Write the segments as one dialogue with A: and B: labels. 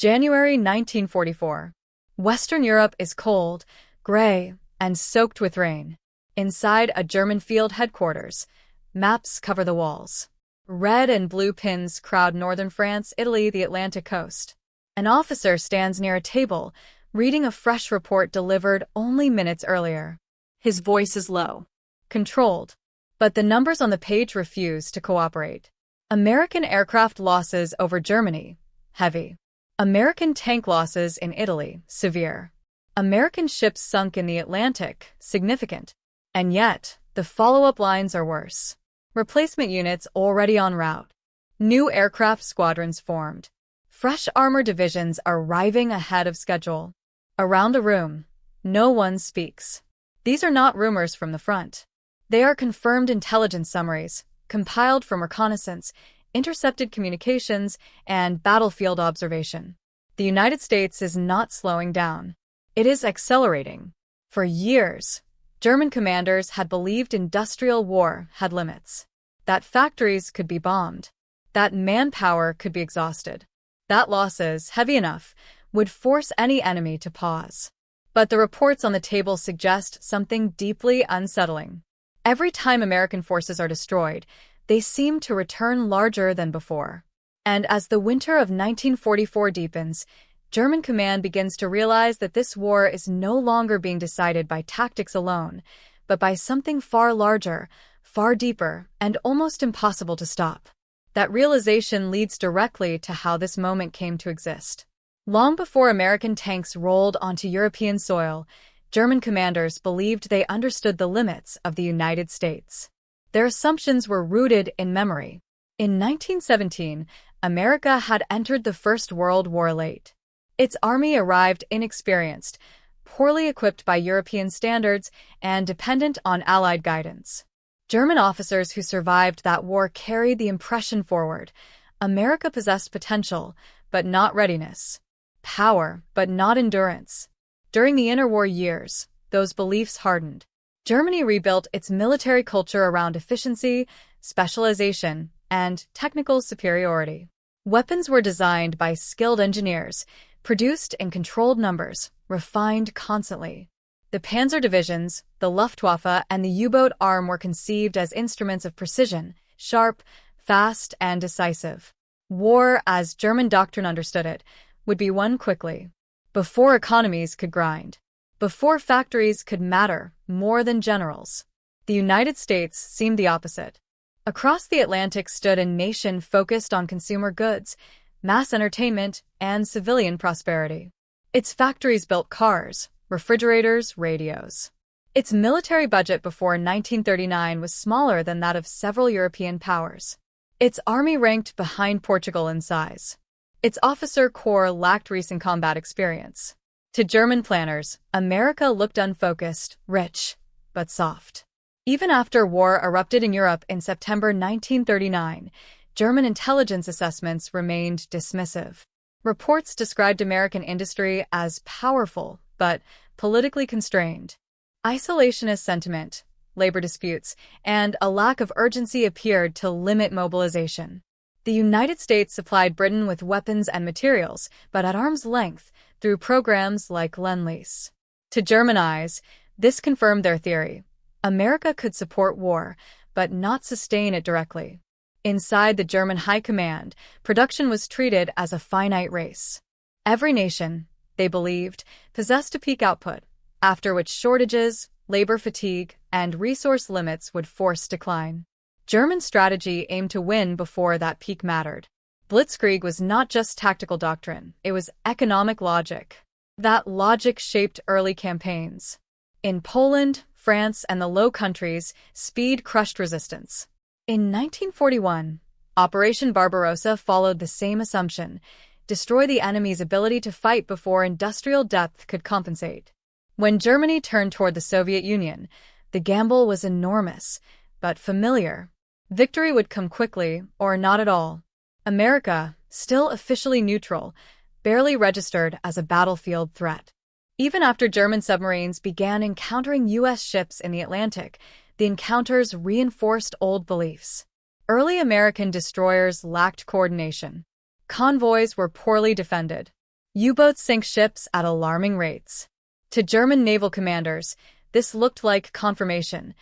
A: January 1944. Western Europe is cold, gray, and soaked with rain. Inside a German field headquarters, maps cover the walls. Red and blue pins crowd northern France, Italy, the Atlantic coast. An officer stands near a table, reading a fresh report delivered only minutes earlier. His voice is low, controlled, but the numbers on the page refuse to cooperate. American aircraft losses over Germany, heavy. American tank losses in Italy, severe. American ships sunk in the Atlantic, significant. And yet, the follow-up lines are worse. Replacement units already en route. New aircraft squadrons formed. Fresh armor divisions arriving ahead of schedule. Around the room, no one speaks. These are not rumors from the front. They are confirmed intelligence summaries, compiled from reconnaissance, intercepted communications, and battlefield observation. The United States is not slowing down. It is accelerating. For years, German commanders had believed industrial war had limits. That factories could be bombed. That manpower could be exhausted. That losses, heavy enough, would force any enemy to pause. But the reports on the table suggest something deeply unsettling. Every time American forces are destroyed, they seem to return larger than before. And as the winter of 1944 deepens, German command begins to realize that this war is no longer being decided by tactics alone, but by something far larger, far deeper, and almost impossible to stop. That realization leads directly to how this moment came to exist. Long before American tanks rolled onto European soil, German commanders believed they understood the limits of the United States. Their assumptions were rooted in memory. In 1917, America had entered the First World War late. Its army arrived inexperienced, poorly equipped by European standards, and dependent on Allied guidance. German officers who survived that war carried the impression forward. America possessed potential, but not readiness. Power, but not endurance. During the interwar years, those beliefs hardened. Germany rebuilt its military culture around efficiency, specialization, and technical superiority. Weapons were designed by skilled engineers, produced in controlled numbers, refined constantly. The panzer divisions, the Luftwaffe, and the U-boat arm were conceived as instruments of precision, sharp, fast, and decisive. War, as German doctrine understood it, would be won quickly, before economies could grind, before factories could matter more than generals. The United States seemed the opposite. Across the Atlantic stood a nation focused on consumer goods, mass entertainment, and civilian prosperity. Its factories built cars, refrigerators, radios. Its military budget before 1939 was smaller than that of several European powers. Its army ranked behind Portugal in size. Its officer corps lacked recent combat experience. To German planners, America looked unfocused, rich, but soft. Even after war erupted in Europe in September 1939, German intelligence assessments remained dismissive. Reports described American industry as powerful, but politically constrained. Isolationist sentiment, labor disputes, and a lack of urgency appeared to limit mobilization. The United States supplied Britain with weapons and materials, but at arm's length, through programs like Lend-Lease. To German eyes, this confirmed their theory. America could support war, but not sustain it directly. Inside the German high command, production was treated as a finite race. Every nation, they believed, possessed a peak output, after which shortages, labor fatigue, and resource limits would force decline. German strategy aimed to win before that peak mattered. Blitzkrieg was not just tactical doctrine, it was economic logic. That logic shaped early campaigns. In Poland, France, and the Low Countries, speed crushed resistance. In 1941, Operation Barbarossa followed the same assumption: destroy the enemy's ability to fight before industrial depth could compensate. When Germany turned toward the Soviet Union, the gamble was enormous, but familiar. Victory would come quickly, or not at all. America, still officially neutral, barely registered as a battlefield threat. Even after German submarines began encountering U.S. ships in the Atlantic, the encounters reinforced old beliefs. Early American destroyers lacked coordination. Convoys were poorly defended. U-boats sink ships at alarming rates. To German naval commanders, this looked like confirmation.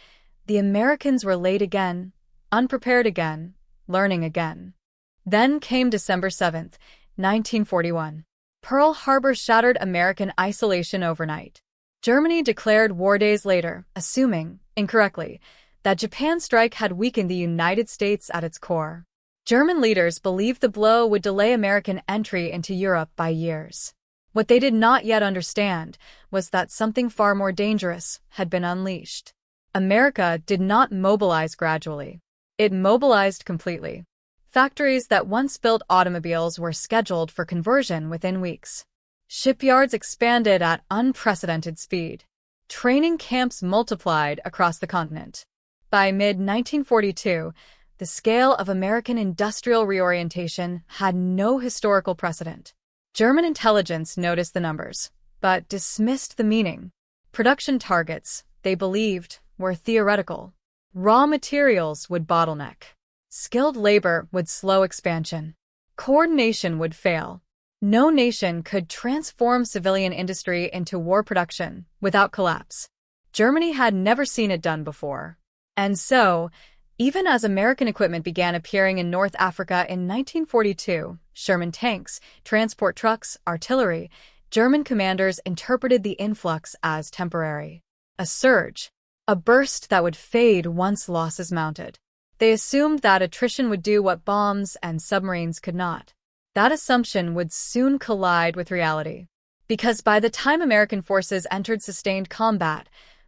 A: The Americans were late again, unprepared again, learning again. Then came December 7th, 1941. Pearl Harbor shattered American isolation overnight. Germany declared war days later, assuming, incorrectly, that Japan's strike had weakened the United States at its core. German leaders believed the blow would delay American entry into Europe by years. What they did not yet understand was that something far more dangerous had been unleashed. America did not mobilize gradually. It mobilized completely. Factories that once built automobiles were scheduled for conversion within weeks. Shipyards expanded at unprecedented speed. Training camps multiplied across the continent. By mid-1942, the scale of American industrial reorientation had no historical precedent. German intelligence noticed the numbers, but dismissed the meaning. Production targets, they believed, were theoretical. Raw materials would bottleneck. Skilled labor would slow expansion. Coordination would fail. No nation could transform civilian industry into war production without collapse. Germany had never seen it done before. And so, even as American equipment began appearing in North Africa in 1942, Sherman tanks, transport trucks, artillery, German commanders interpreted the influx as temporary. A surge. A burst that would fade once losses mounted. They assumed that attrition would do what bombs and submarines could not. That assumption would soon collide with reality. Because by the time American forces entered sustained combat,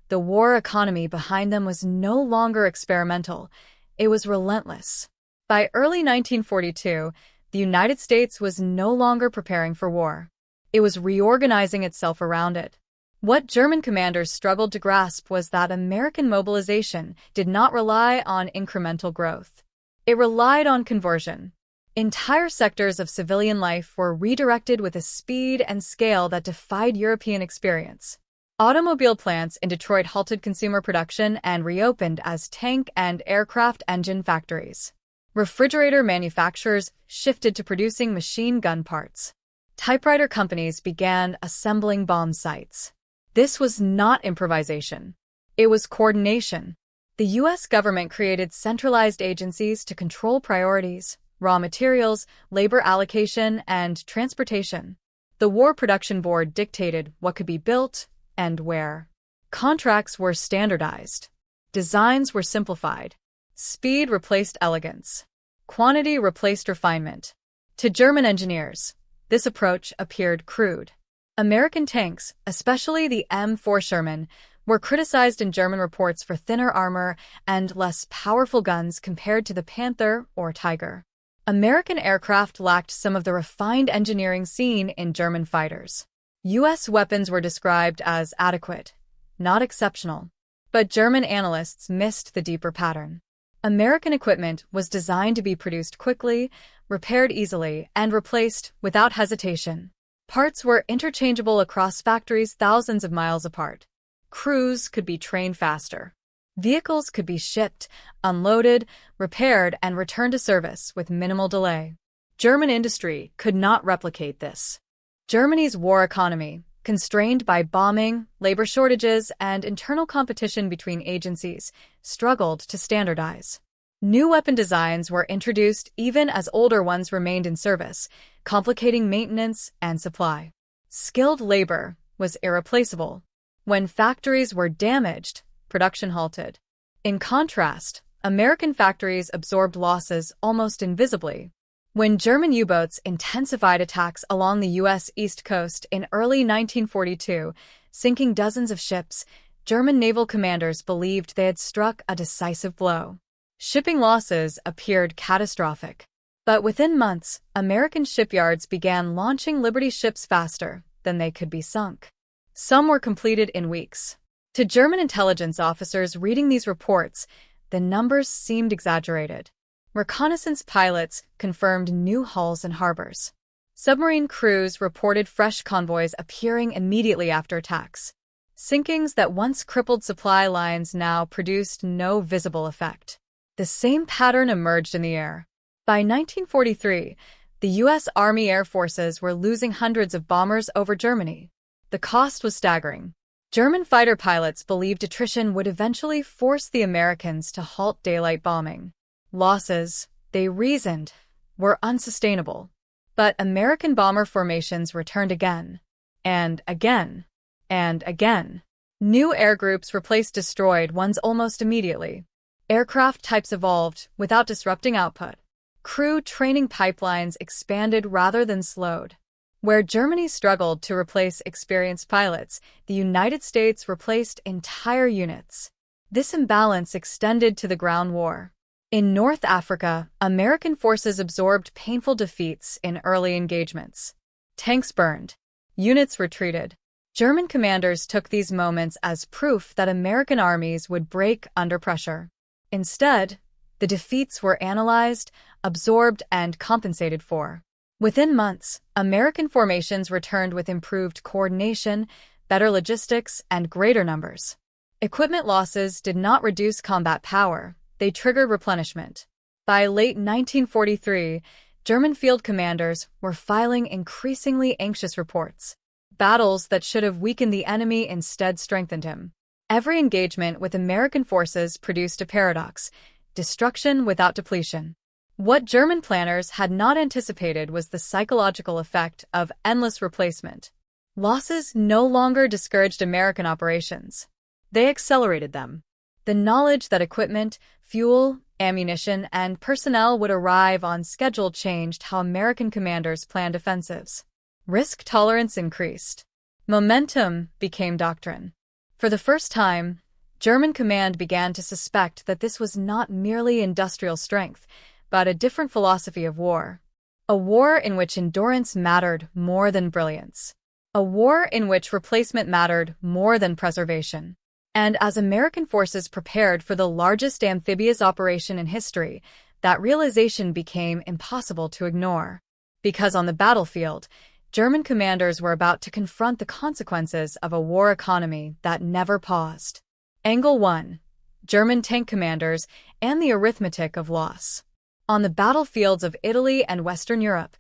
A: the war economy behind them was no longer experimental. It was relentless. By early 1942, the United States was no longer preparing for war. It was reorganizing itself around it. What German commanders struggled to grasp was that American mobilization did not rely on incremental growth. It relied on conversion. Entire sectors of civilian life were redirected with a speed and scale that defied European experience. Automobile plants in Detroit halted consumer production and reopened as tank and aircraft engine factories. Refrigerator manufacturers shifted to producing machine gun parts. Typewriter companies began assembling bomb sites. This was not improvisation. It was coordination. The U.S. government created centralized agencies to control priorities, raw materials, labor allocation, and transportation. The War Production Board dictated what could be built and where. Contracts were standardized. Designs were simplified. Speed replaced elegance. Quantity replaced refinement. To German engineers, this approach appeared crude. American tanks, especially the M4 Sherman, were criticized in German reports for thinner armor and less powerful guns compared to the Panther or Tiger. American aircraft lacked some of the refined engineering seen in German fighters. U.S. weapons were described as adequate, not exceptional. But German analysts missed the deeper pattern. American equipment was designed to be produced quickly, repaired easily, and replaced without hesitation. Parts were interchangeable across factories thousands of miles apart. Crews could be trained faster. Vehicles could be shipped, unloaded, repaired, and returned to service with minimal delay. German industry could not replicate this. Germany's war economy, constrained by bombing, labor shortages, and internal competition between agencies, struggled to standardize. New weapon designs were introduced even as older ones remained in service, complicating maintenance and supply. Skilled labor was irreplaceable. When factories were damaged, production halted. In contrast, American factories absorbed losses almost invisibly. When German U-boats intensified attacks along the U.S. East Coast in early 1942, sinking dozens of ships, German naval commanders believed they had struck a decisive blow. Shipping losses appeared catastrophic. But within months, American shipyards began launching Liberty ships faster than they could be sunk. Some were completed in weeks. To German intelligence officers reading these reports, the numbers seemed exaggerated. Reconnaissance pilots confirmed new hulls in harbors. Submarine crews reported fresh convoys appearing immediately after attacks. Sinkings that once crippled supply lines now produced no visible effect. The same pattern emerged in the air. By 1943, The U.S. Army Air Forces were losing hundreds of bombers over Germany. The cost was staggering. German fighter pilots believed attrition would eventually force the Americans to halt daylight bombing. Losses, they reasoned, were unsustainable. But American bomber formations returned again, and again, and again. New air groups replaced destroyed ones almost immediately. Aircraft types evolved without disrupting output. Crew training pipelines expanded rather than slowed. Where Germany struggled to replace experienced pilots, the United States replaced entire units. This imbalance extended to the ground war. In North Africa, American forces absorbed painful defeats in early engagements. Tanks burned. Units retreated. German commanders took these moments as proof that American armies would break under pressure. Instead, the defeats were analyzed, absorbed, and compensated for. Within months, American formations returned with improved coordination, better logistics, and greater numbers. Equipment losses did not reduce combat power, they triggered replenishment. By late 1943, German field commanders were filing increasingly anxious reports. Battles that should have weakened the enemy instead strengthened him. Every engagement with American forces produced a paradox: destruction without depletion. What German planners had not anticipated was the psychological effect of endless replacement. Losses no longer discouraged American operations. They accelerated them. The knowledge that equipment, fuel, ammunition, and personnel would arrive on schedule changed how American commanders planned offensives. Risk tolerance increased. Momentum became doctrine. For the first time, German command began to suspect that this was not merely industrial strength, but a different philosophy of war. A war in which endurance mattered more than brilliance. A war in which replacement mattered more than preservation. And as American forces prepared for the largest amphibious operation in history, that realization became impossible to ignore. Because on the battlefield, German commanders were about to confront the consequences of a war economy that never paused. Angle 1. German tank commanders and the arithmetic of loss. On the battlefields of Italy and Western Europe,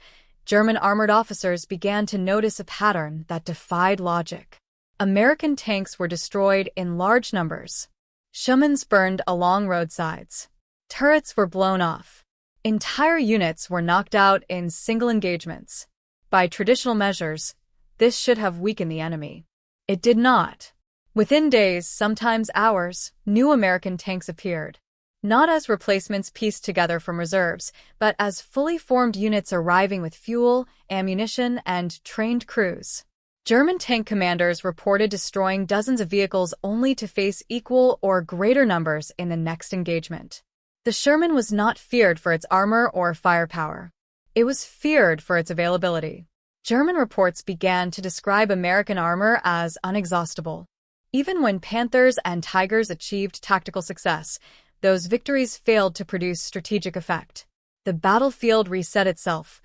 A: German armored officers began to notice a pattern that defied logic. American tanks were destroyed in large numbers. Schumanns burned along roadsides. Turrets were blown off. Entire units were knocked out in single engagements. By traditional measures, this should have weakened the enemy. It did not. Within days, sometimes hours, new American tanks appeared. Not as replacements pieced together from reserves, but as fully formed units arriving with fuel, ammunition, and trained crews. German tank commanders reported destroying dozens of vehicles only to face equal or greater numbers in the next engagement. The Sherman was not feared for its armor or firepower. It was feared for its availability. German reports began to describe American armor as unexhaustible. Even when Panthers and Tigers achieved tactical success, those victories failed to produce strategic effect. The battlefield reset itself,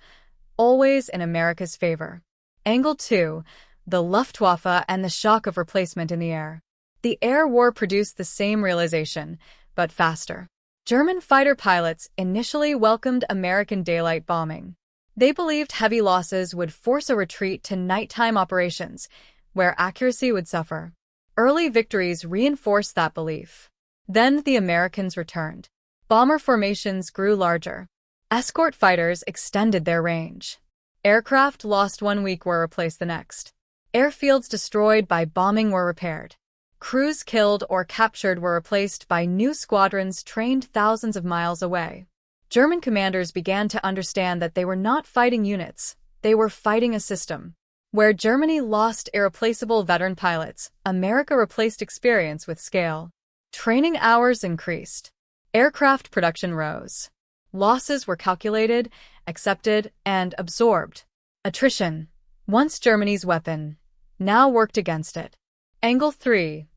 A: always in America's favor. Angle 2. The Luftwaffe and the shock of replacement in the air. The air war produced the same realization, but faster. German fighter pilots initially welcomed American daylight bombing. They believed heavy losses would force a retreat to nighttime operations, where accuracy would suffer. Early victories reinforced that belief. Then the Americans returned. Bomber formations grew larger. Escort fighters extended their range. Aircraft lost 1 week were replaced the next. Airfields destroyed by bombing were repaired. Crews killed or captured were replaced by new squadrons trained thousands of miles away. German commanders began to understand that they were not fighting units, they were fighting a system. Where Germany lost irreplaceable veteran pilots, America replaced experience with scale. Training hours increased. Aircraft production rose. Losses were calculated, accepted, and absorbed. Attrition, once Germany's weapon, now worked against it. Angle 3.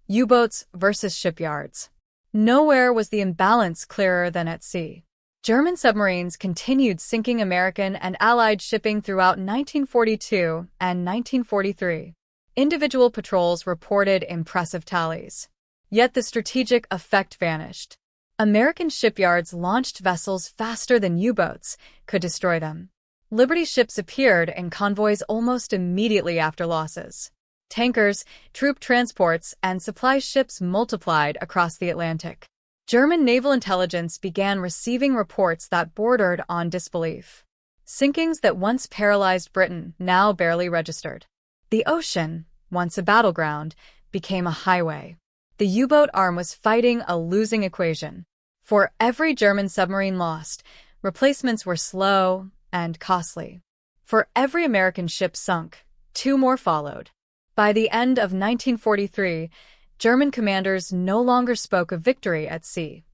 A: U-boats versus shipyards. Nowhere was the imbalance clearer than at sea. German submarines continued sinking American and Allied shipping throughout 1942 and 1943. Individual patrols reported impressive tallies. Yet the strategic effect vanished. American shipyards launched vessels faster than U-boats could destroy them. Liberty ships appeared in convoys almost immediately after losses. Tankers, troop transports, and supply ships multiplied across the Atlantic. German naval intelligence began receiving reports that bordered on disbelief. Sinkings that once paralyzed Britain now barely registered. The ocean, once a battleground, became a highway. The U-boat arm was fighting a losing equation. For every German submarine lost, replacements were slow and costly. For every American ship sunk, 2 more followed. By the end of 1943, German commanders no longer spoke of victory at sea,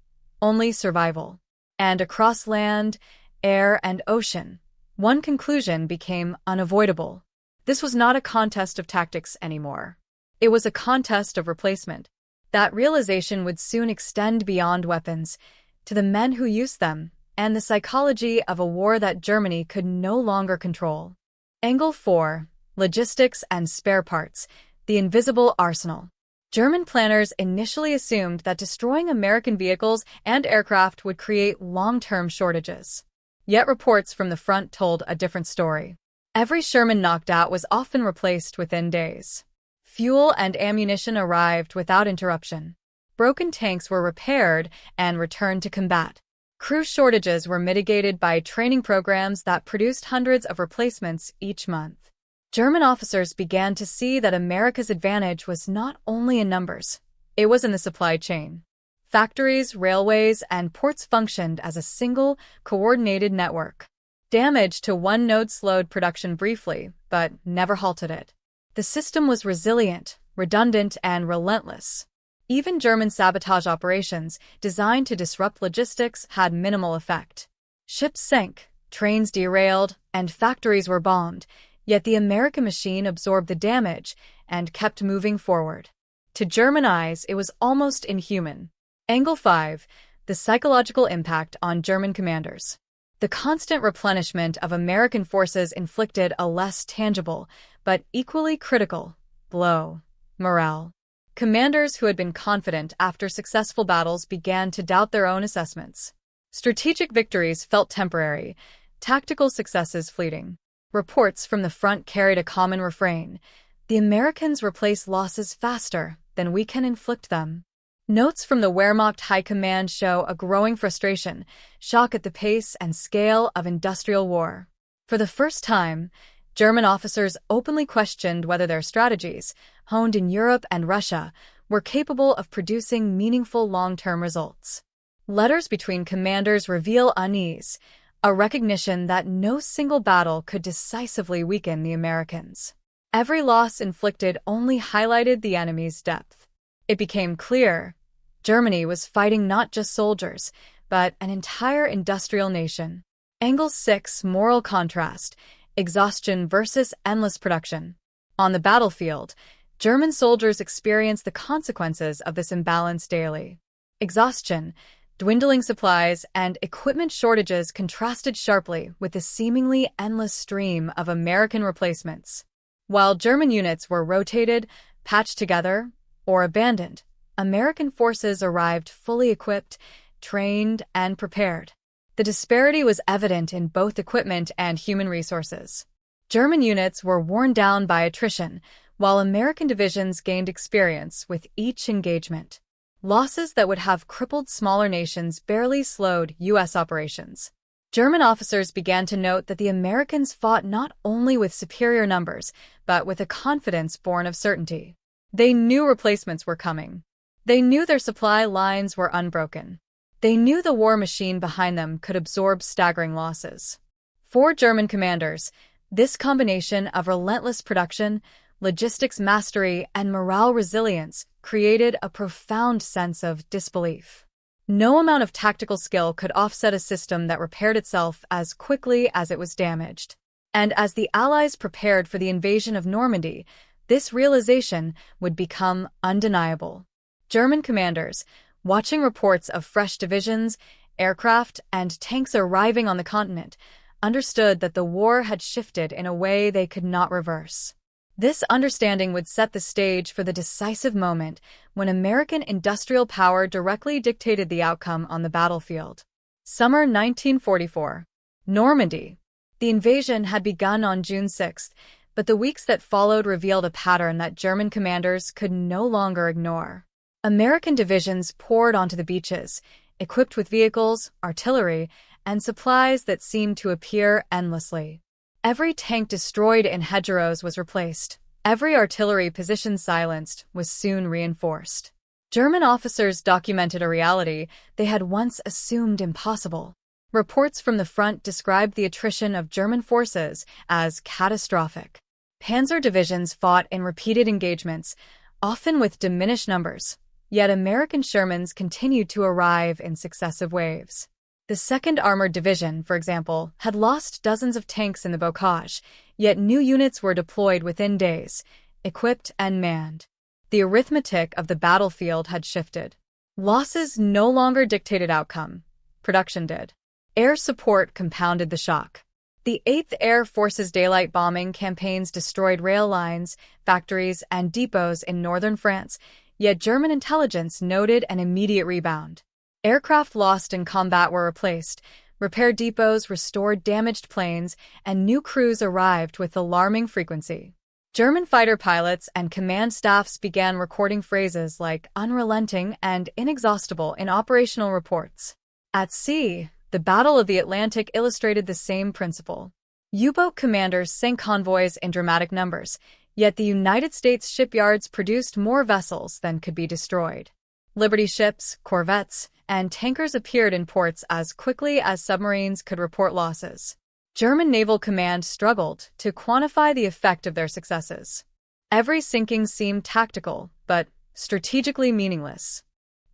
A: only survival. And across land, air, and ocean, one conclusion became unavoidable. This was not a contest of tactics anymore. It was a contest of replacement. That realization would soon extend beyond weapons, to the men who used them, and the psychology of a war that Germany could no longer control. Angle 4. Logistics and spare parts, the invisible arsenal. German planners initially assumed that destroying American vehicles and aircraft would create long-term shortages. Yet reports from the front told a different story. Every Sherman knocked out was often replaced within days. Fuel and ammunition arrived without interruption. Broken tanks were repaired and returned to combat. Crew shortages were mitigated by training programs that produced hundreds of replacements each month. German officers began to see that America's advantage was not only in numbers, it was in the supply chain. Factories, railways, and ports functioned as a single, coordinated network. Damage to one node slowed production briefly, but never halted it. The system was resilient, redundant, and relentless. Even German sabotage operations, designed to disrupt logistics, had minimal effect. Ships sank, trains derailed, and factories were bombed, yet the American machine absorbed the damage and kept moving forward. To German eyes, it was almost inhuman. Angle 5. The psychological impact on German commanders. The constant replenishment of American forces inflicted a less tangible, but equally critical, blow. Morale. Commanders who had been confident after successful battles began to doubt their own assessments. Strategic victories felt temporary, tactical successes fleeting. Reports from the front carried a common refrain: the Americans replace losses faster than we can inflict them. Notes from the Wehrmacht High Command show a growing frustration, shock at the pace and scale of industrial war. For the first time, German officers openly questioned whether their strategies, honed in Europe and Russia, were capable of producing meaningful long-term results. Letters between commanders reveal unease, a recognition that no single battle could decisively weaken the Americans. Every loss inflicted only highlighted the enemy's depth. It became clear Germany was fighting not just soldiers, but an entire industrial nation. Angle 6. Moral contrast. Exhaustion versus endless production. On the battlefield, German soldiers experienced the consequences of this imbalance daily. Exhaustion, dwindling supplies, and equipment shortages contrasted sharply with the seemingly endless stream of American replacements. While German units were rotated, patched together, or abandoned, American forces arrived fully equipped, trained, and prepared. The disparity was evident in both equipment and human resources. German units were worn down by attrition, while American divisions gained experience with each engagement. Losses that would have crippled smaller nations barely slowed U.S. operations. German officers began to note that the Americans fought not only with superior numbers, but with a confidence born of certainty. They knew replacements were coming. They knew their supply lines were unbroken. They knew the war machine behind them could absorb staggering losses. For German commanders, this combination of relentless production, logistics mastery, and morale resilience created a profound sense of disbelief. No amount of tactical skill could offset a system that repaired itself as quickly as it was damaged. And as the Allies prepared for the invasion of Normandy, this realization would become undeniable. German commanders, watching reports of fresh divisions, aircraft, and tanks arriving on the continent, understood that the war had shifted in a way they could not reverse. This understanding would set the stage for the decisive moment when American industrial power directly dictated the outcome on the battlefield. Summer 1944. Normandy. The invasion had begun on June 6th, but the weeks that followed revealed a pattern that German commanders could no longer ignore. American divisions poured onto the beaches, equipped with vehicles, artillery, and supplies that seemed to appear endlessly. Every tank destroyed in hedgerows was replaced. Every artillery position silenced was soon reinforced. German officers documented a reality they had once assumed impossible. Reports from the front described the attrition of German forces as catastrophic. Panzer divisions fought in repeated engagements, often with diminished numbers, yet American Shermans continued to arrive in successive waves. The 2nd Armored Division, for example, had lost dozens of tanks in the Bocage, yet new units were deployed within days, equipped and manned. The arithmetic of the battlefield had shifted. Losses no longer dictated outcome. Production did. Air support compounded the shock. The 8th Air Force's daylight bombing campaigns destroyed rail lines, factories, and depots in northern France, yet German intelligence noted an immediate rebound. Aircraft lost in combat were replaced, repaired depots restored damaged planes, and new crews arrived with alarming frequency. German fighter pilots and command staffs began recording phrases like unrelenting and inexhaustible in operational reports. At sea, the Battle of the Atlantic illustrated the same principle. U-boat commanders sank convoys in dramatic numbers, yet the United States shipyards produced more vessels than could be destroyed. Liberty ships, corvettes, and tankers appeared in ports as quickly as submarines could report losses. German naval command struggled to quantify the effect of their successes. Every sinking seemed tactical, but strategically meaningless.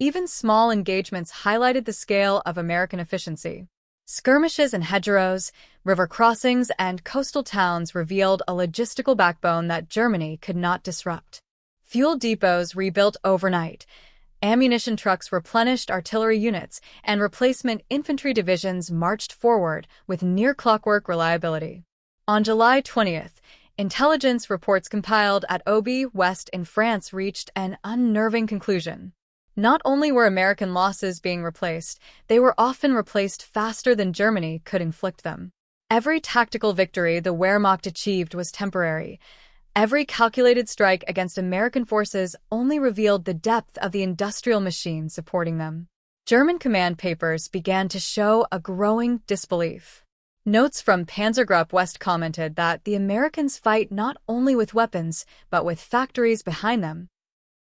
A: Even small engagements highlighted the scale of American efficiency. Skirmishes in hedgerows, river crossings, and coastal towns revealed a logistical backbone that Germany could not disrupt. Fuel depots rebuilt overnight, ammunition trucks replenished artillery units, and replacement infantry divisions marched forward with near-clockwork reliability. On July 20th, intelligence reports compiled at Obi West in France reached an unnerving conclusion. Not only were American losses being replaced, they were often replaced faster than Germany could inflict them. Every tactical victory the Wehrmacht achieved was temporary. Every calculated strike against American forces only revealed the depth of the industrial machine supporting them. German command papers began to show a growing disbelief. Notes from Panzergruppe West commented that the Americans fight not only with weapons, but with factories behind them.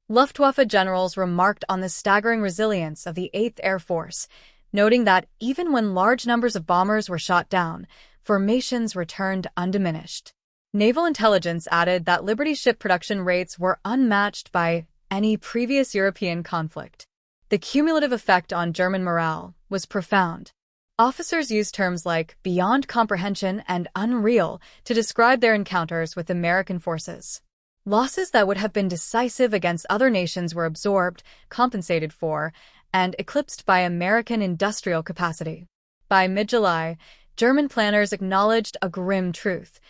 A: Luftwaffe generals remarked on the staggering resilience of the 8th Air Force, noting that even when large numbers of bombers were shot down, formations returned undiminished. Naval intelligence added that Liberty ship production rates were unmatched by any previous European conflict. The cumulative effect on German morale was profound. Officers used terms like beyond comprehension and unreal to describe their encounters with American forces. Losses that would have been decisive against other nations were absorbed, compensated for, and eclipsed by American industrial capacity. By mid-July, German planners acknowledged a grim truth.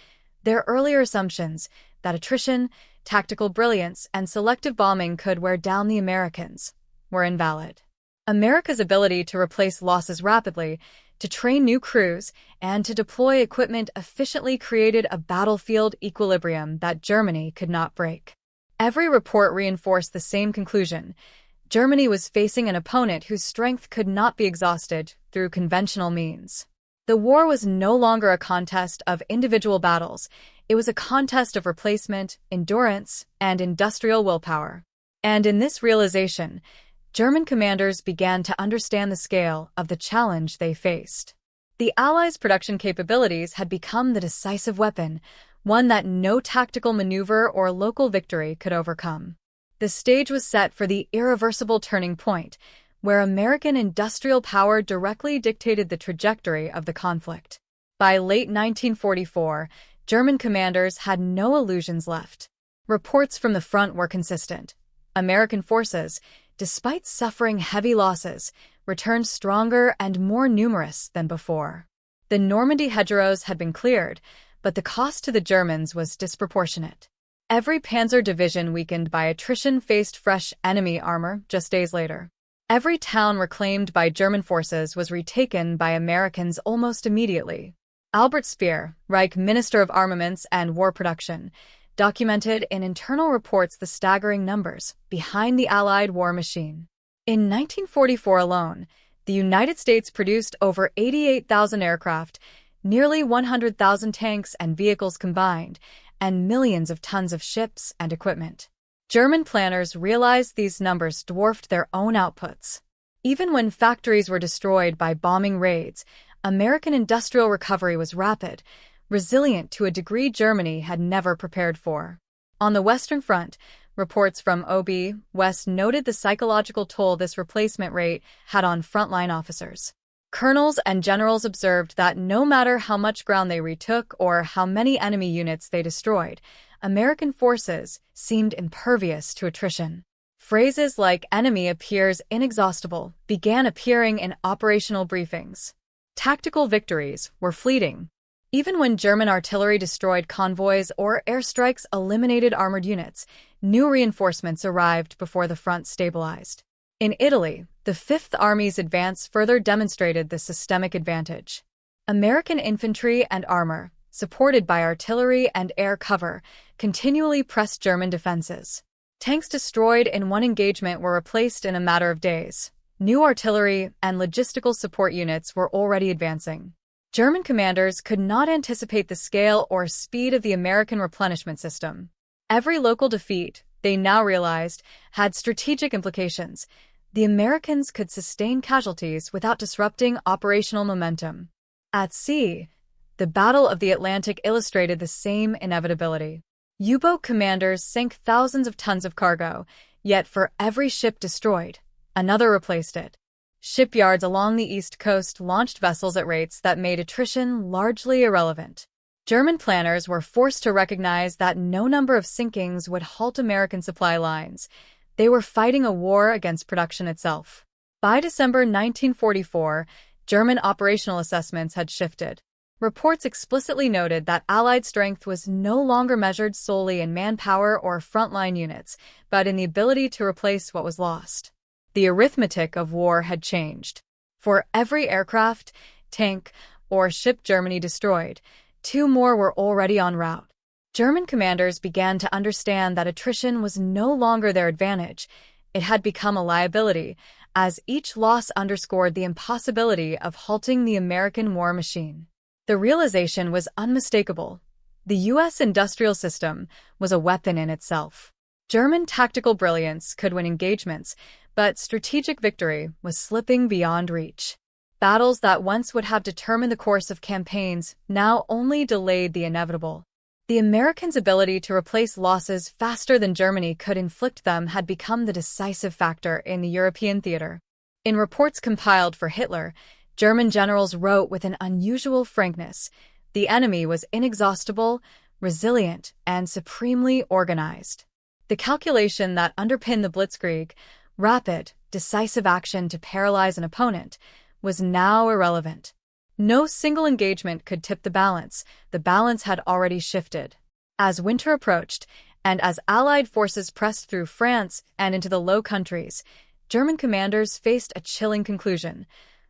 A: Their earlier assumptions that attrition, tactical brilliance, and selective bombing could wear down the Americans were invalid. America's ability to replace losses rapidly, to train new crews, and to deploy equipment efficiently created a battlefield equilibrium that Germany could not break. Every report reinforced the same conclusion. Germany was facing an opponent whose strength could not be exhausted through conventional means. The war was no longer a contest of individual battles. It was a contest of replacement, endurance, and industrial willpower. And in this realization, German commanders began to understand the scale of the challenge they faced. The Allies' production capabilities had become the decisive weapon, one that no tactical maneuver or local victory could overcome. The stage was set for the irreversible turning point, where American industrial power directly dictated the trajectory of the conflict. By late 1944, German commanders had no illusions left. Reports from the front were consistent. American forces, despite suffering heavy losses, returned stronger and more numerous than before. The Normandy hedgerows had been cleared, but the cost to the Germans was disproportionate. Every panzer division weakened by attrition faced fresh enemy armor just days later. Every town reclaimed by German forces was retaken by Americans almost immediately. Albert Speer, Reich Minister of Armaments and War Production, documented in internal reports the staggering numbers behind the Allied war machine. In 1944 alone, the United States produced over 88,000 aircraft, nearly 100,000 tanks and vehicles combined, and millions of tons of ships and equipment. German planners realized these numbers dwarfed their own outputs. Even when factories were destroyed by bombing raids, American industrial recovery was rapid, resilient to a degree Germany had never prepared for. On the Western Front, reports from OB West noted the psychological toll this replacement rate had on frontline officers. Colonels and generals observed that no matter how much ground they retook or how many enemy units they destroyed, American forces seemed impervious to attrition. Phrases like "enemy appears inexhaustible" began appearing in operational briefings. Tactical victories were fleeting. Even when German artillery destroyed convoys or airstrikes eliminated armored units, new reinforcements arrived before the front stabilized. In Italy, the Fifth Army's advance further demonstrated this systemic advantage. American infantry and armor, supported by artillery and air cover, continually pressed German defenses. Tanks destroyed in one engagement were replaced in a matter of days. New artillery and logistical support units were already advancing. German commanders could not anticipate the scale or speed of the American replenishment system. Every local defeat, they now realized, had strategic implications. The Americans could sustain casualties without disrupting operational momentum. At sea, the Battle of the Atlantic illustrated the same inevitability. U-boat commanders sank thousands of tons of cargo, yet for every ship destroyed, another replaced it. Shipyards along the East Coast launched vessels at rates that made attrition largely irrelevant. German planners were forced to recognize that no number of sinkings would halt American supply lines. They were fighting a war against production itself. By December 1944, German operational assessments had shifted. Reports explicitly noted that Allied strength was no longer measured solely in manpower or frontline units, but in the ability to replace what was lost. The arithmetic of war had changed. For every aircraft, tank, or ship Germany destroyed, 2 more were already en route. German commanders began to understand that attrition was no longer their advantage. It had become a liability, as each loss underscored the impossibility of halting the American war machine. The realization was unmistakable. The U.S. industrial system was a weapon in itself. German tactical brilliance could win engagements, but strategic victory was slipping beyond reach. Battles that once would have determined the course of campaigns now only delayed the inevitable. The Americans' ability to replace losses faster than Germany could inflict them had become the decisive factor in the European theater. In reports compiled for Hitler, German generals wrote with an unusual frankness, the enemy was inexhaustible, resilient, and supremely organized. The calculation that underpinned the Blitzkrieg, rapid, decisive action to paralyze an opponent, was now irrelevant. No single engagement could tip the balance had already shifted. As winter approached, and as Allied forces pressed through France and into the Low Countries, German commanders faced a chilling conclusion.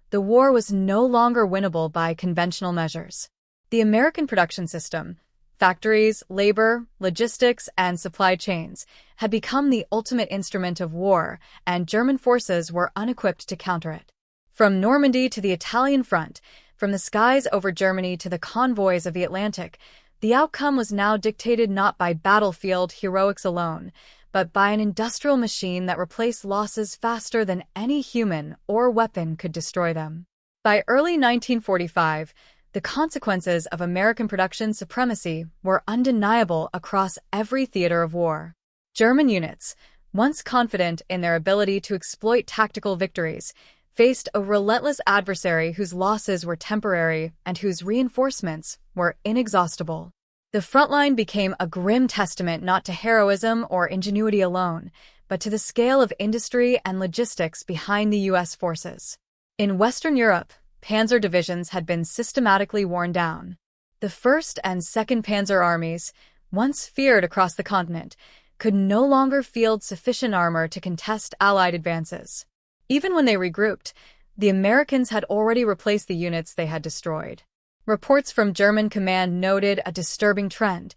A: The war was no longer winnable by conventional measures. The American production system, factories, labor, logistics, and supply chains, had become the ultimate instrument of war, and German forces were unequipped to counter it. From Normandy to the Italian front, from the skies over Germany to the convoys of the Atlantic, the outcome was now dictated not by battlefield heroics alone, but by an industrial machine that replaced losses faster than any human or weapon could destroy them. By early 1945, the consequences of American production supremacy were undeniable across every theater of war. German units, once confident in their ability to exploit tactical victories, faced a relentless adversary whose losses were temporary and whose reinforcements were inexhaustible. The frontline became a grim testament not to heroism or ingenuity alone, but to the scale of industry and logistics behind the U.S. forces. In Western Europe, panzer divisions had been systematically worn down. The 1st and 2nd Panzer armies, once feared across the continent, could no longer field sufficient armor to contest Allied advances. Even when they regrouped, the Americans had already replaced the units they had destroyed. Reports from German command noted a disturbing trend.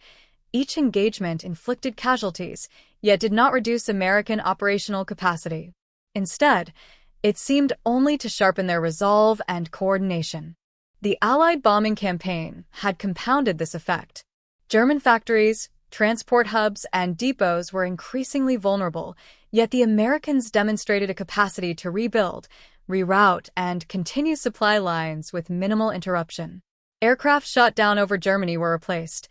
A: Each engagement inflicted casualties, yet did not reduce American operational capacity. Instead, it seemed only to sharpen their resolve and coordination. The Allied bombing campaign had compounded this effect. German factories, transport hubs, and depots were increasingly vulnerable, yet the Americans demonstrated a capacity to rebuild, reroute, and continue supply lines with minimal interruption. Aircraft shot down over Germany were replaced.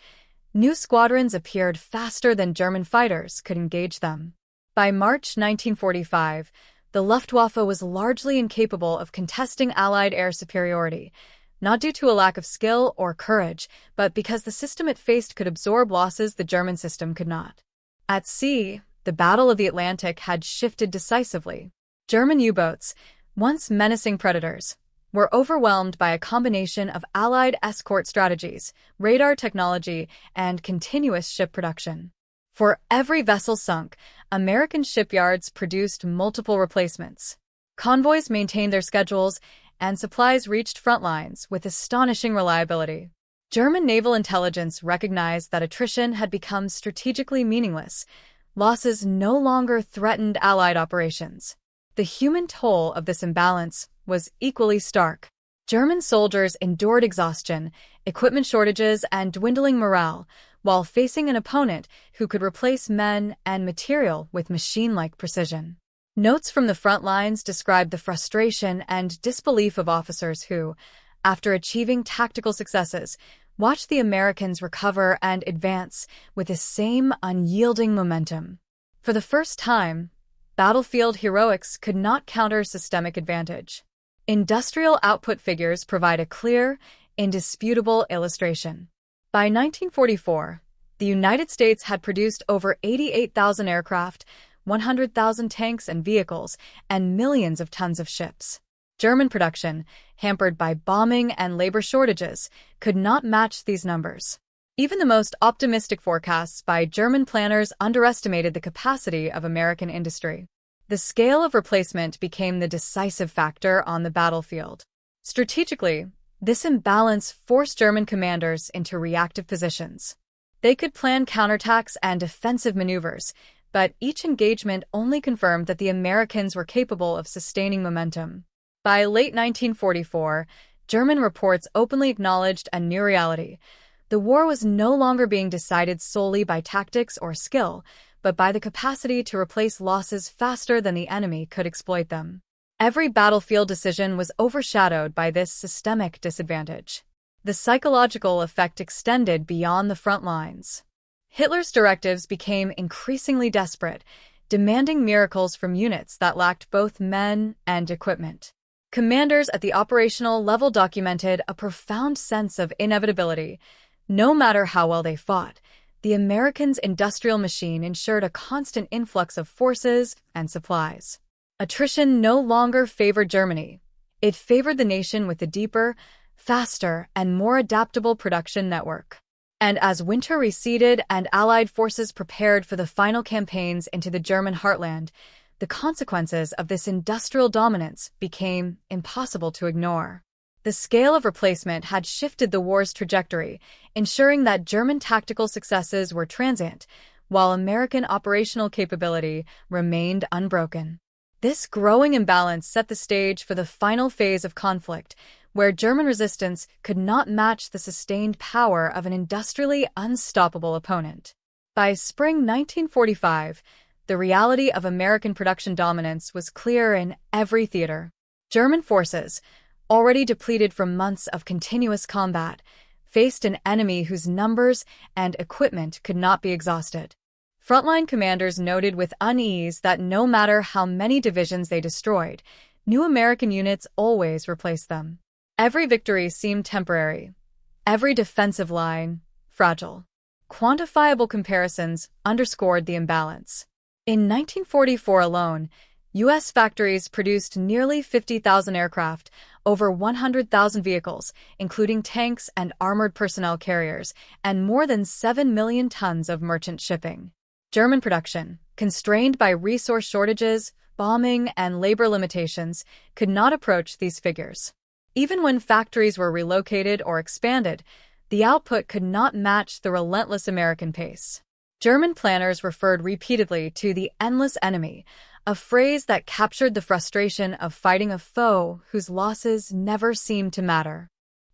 A: New squadrons appeared faster than German fighters could engage them. By March 1945, the Luftwaffe was largely incapable of contesting Allied air superiority, not due to a lack of skill or courage, but because the system it faced could absorb losses the German system could not. At sea, the Battle of the Atlantic had shifted decisively. German U-boats, once menacing predators, were overwhelmed by a combination of Allied escort strategies, radar technology, and continuous ship production. For every vessel sunk, American shipyards produced multiple replacements. Convoys maintained their schedules, and supplies reached front lines with astonishing reliability. German naval intelligence recognized that attrition had become strategically meaningless. Losses no longer threatened Allied operations. The human toll of this imbalance was equally stark. German soldiers endured exhaustion, equipment shortages, and dwindling morale, while facing an opponent who could replace men and material with machine-like precision. Notes from the front lines described the frustration and disbelief of officers who, after achieving tactical successes, watched the Americans recover and advance with the same unyielding momentum. For the first time, battlefield heroics could not counter systemic advantage. Industrial output figures provide a clear, indisputable illustration. By 1944, the United States had produced over 88,000 aircraft, 100,000 tanks and vehicles, and millions of tons of ships. German production, hampered by bombing and labor shortages, could not match these numbers. Even the most optimistic forecasts by German planners underestimated the capacity of American industry. The scale of replacement became the decisive factor on the battlefield. Strategically, this imbalance forced German commanders into reactive positions. They could plan counterattacks and offensive maneuvers, but each engagement only confirmed that the Americans were capable of sustaining momentum. By late 1944, German reports openly acknowledged a new reality. The war was no longer being decided solely by tactics or skill, but by the capacity to replace losses faster than the enemy could exploit them. Every battlefield decision was overshadowed by this systemic disadvantage. The psychological effect extended beyond the front lines. Hitler's directives became increasingly desperate, demanding miracles from units that lacked both men and equipment. Commanders at the operational level documented a profound sense of inevitability. No matter how well they fought, the Americans' industrial machine ensured a constant influx of forces and supplies. Attrition no longer favored Germany. It favored the nation with a deeper, faster, and more adaptable production network. And as winter receded and Allied forces prepared for the final campaigns into the German heartland, the consequences of this industrial dominance became impossible to ignore. The scale of replacement had shifted the war's trajectory, ensuring that German tactical successes were transient, while American operational capability remained unbroken. This growing imbalance set the stage for the final phase of conflict, where German resistance could not match the sustained power of an industrially unstoppable opponent. By spring 1945, the reality of American production dominance was clear in every theater. German forces, already depleted from months of continuous combat, faced an enemy whose numbers and equipment could not be exhausted. Frontline commanders noted with unease that no matter how many divisions they destroyed, new American units always replaced them. Every victory seemed temporary, every defensive line fragile. Quantifiable comparisons underscored the imbalance. In 1944 alone, U.S. factories produced nearly 50,000 aircraft, over 100,000 vehicles, including tanks and armored personnel carriers, and more than 7 million tons of merchant shipping. German production, constrained by resource shortages, bombing, and labor limitations, could not approach these figures. Even when factories were relocated or expanded, the output could not match the relentless American pace. German planners referred repeatedly to the endless enemy, a phrase that captured the frustration of fighting a foe whose losses never seemed to matter.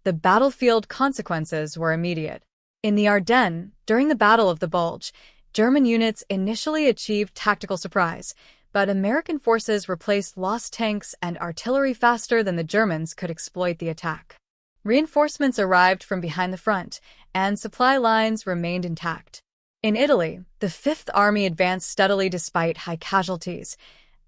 A: The battlefield consequences were immediate. In the Ardennes, during the Battle of the Bulge, German units initially achieved tactical surprise, but American forces replaced lost tanks and artillery faster than the Germans could exploit the attack. Reinforcements arrived from behind the front, and supply lines remained intact. In Italy, the Fifth Army advanced steadily despite high casualties.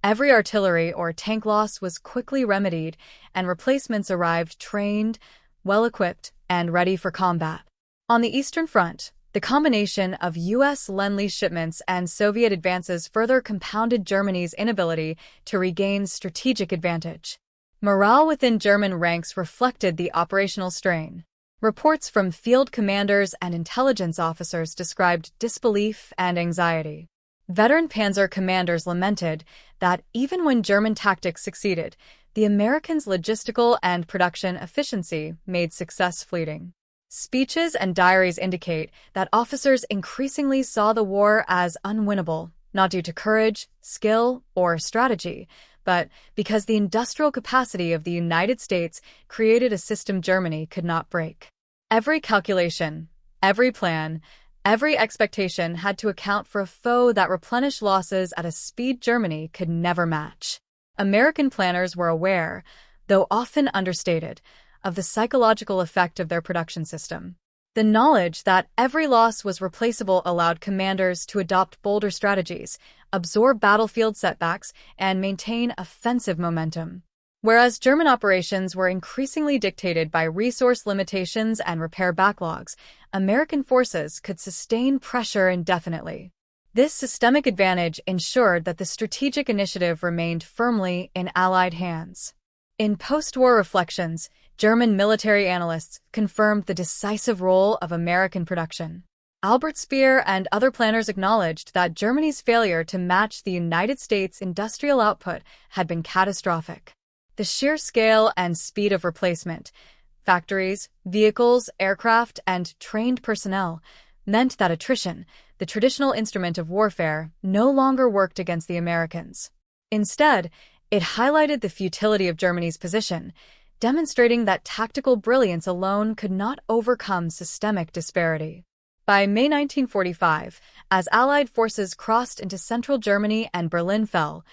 A: Every artillery or tank loss was quickly remedied, and replacements arrived trained, well-equipped, and ready for combat. On the Eastern Front, the combination of U.S. Lend-Lease shipments and Soviet advances further compounded Germany's inability to regain strategic advantage. Morale within German ranks reflected the operational strain. Reports from field commanders and intelligence officers described disbelief and anxiety. Veteran panzer commanders lamented that even when German tactics succeeded, the Americans' logistical and production efficiency made success fleeting. Speeches and diaries indicate that officers increasingly saw the war as unwinnable, not due to courage, skill, or strategy, but because the industrial capacity of the United States created a system Germany could not break. Every calculation, every plan, every expectation had to account for a foe that replenished losses at a speed Germany could never match. American planners were aware, though often understated, of the psychological effect of their production system. The knowledge that every loss was replaceable allowed commanders to adopt bolder strategies, absorb battlefield setbacks, and maintain offensive momentum. Whereas German operations were increasingly dictated by resource limitations and repair backlogs, American forces could sustain pressure indefinitely. This systemic advantage ensured that the strategic initiative remained firmly in Allied hands. In post-war reflections, German military analysts confirmed the decisive role of American production. Albert Speer and other planners acknowledged that Germany's failure to match the United States' industrial output had been catastrophic. The sheer scale and speed of replacement, factories, vehicles, aircraft, and trained personnel, meant that attrition, the traditional instrument of warfare, no longer worked against the Americans. Instead, it highlighted the futility of Germany's position, demonstrating that tactical brilliance alone could not overcome systemic disparity. By May 1945, as Allied forces crossed into central Germany and Berlin fell,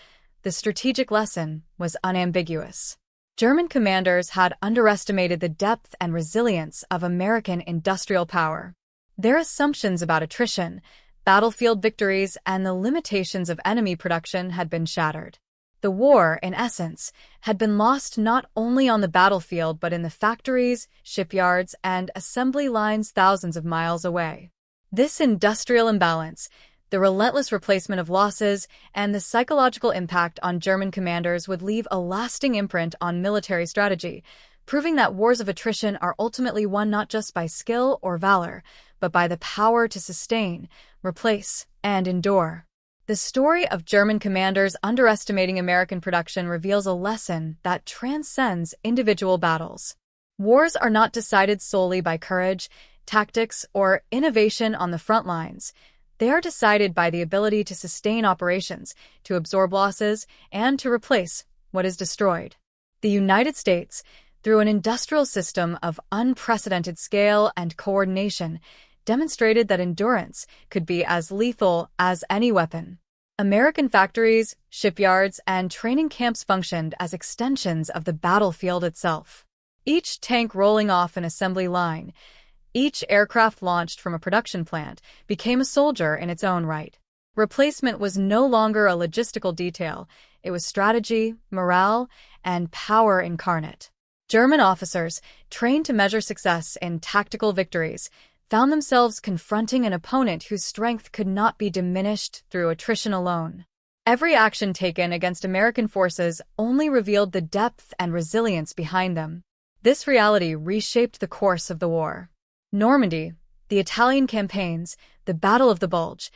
A: the strategic lesson was unambiguous. German commanders had underestimated the depth and resilience of American industrial power. Their assumptions about attrition, battlefield victories, and the limitations of enemy production had been shattered. The war, in essence, had been lost not only on the battlefield but in the factories, shipyards, and assembly lines thousands of miles away. This industrial imbalance, the relentless replacement of losses, and the psychological impact on German commanders would leave a lasting imprint on military strategy, proving that wars of attrition are ultimately won not just by skill or valor, but by the power to sustain, replace, and endure. The story of German commanders underestimating American production reveals a lesson that transcends individual battles. Wars are not decided solely by courage, tactics, or innovation on the front lines. They are decided by the ability to sustain operations, to absorb losses, and to replace what is destroyed. The United States, through an industrial system of unprecedented scale and coordination, demonstrated that endurance could be as lethal as any weapon. American factories, shipyards, and training camps functioned as extensions of the battlefield itself. Each tank rolling off an assembly line, each aircraft launched from a production plant, became a soldier in its own right. Replacement was no longer a logistical detail, it was strategy, morale, and power incarnate. German officers, trained to measure success in tactical victories, found themselves confronting an opponent whose strength could not be diminished through attrition alone. Every action taken against American forces only revealed the depth and resilience behind them. This reality reshaped the course of the war. Normandy, the Italian campaigns, the Battle of the Bulge,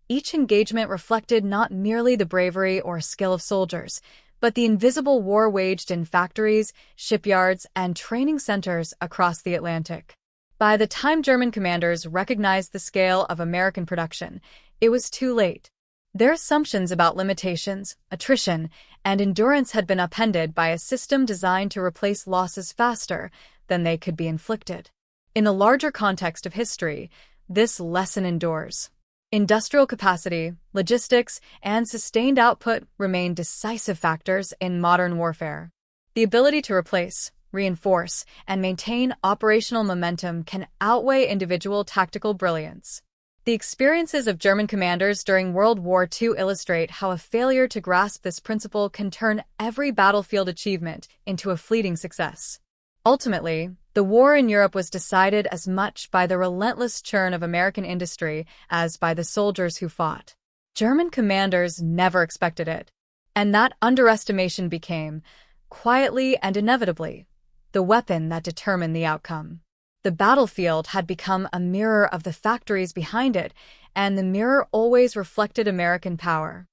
A: each engagement reflected not merely the bravery or skill of soldiers, but the invisible war waged in factories, shipyards, and training centers across the Atlantic. By the time German commanders recognized the scale of American production, it was too late. Their assumptions about limitations, attrition, and endurance had been upended by a system designed to replace losses faster than they could be inflicted. In the larger context of history, this lesson endures. Industrial capacity, logistics, and sustained output remain decisive factors in modern warfare. The ability to replace, reinforce, and maintain operational momentum can outweigh individual tactical brilliance. The experiences of German commanders during World War II illustrate how a failure to grasp this principle can turn every battlefield achievement into a fleeting success. Ultimately, the war in Europe was decided as much by the relentless churn of American industry as by the soldiers who fought. German commanders never expected it, and that underestimation became, quietly and inevitably, the weapon that determined the outcome. The battlefield had become a mirror of the factories behind it, and the mirror always reflected American power.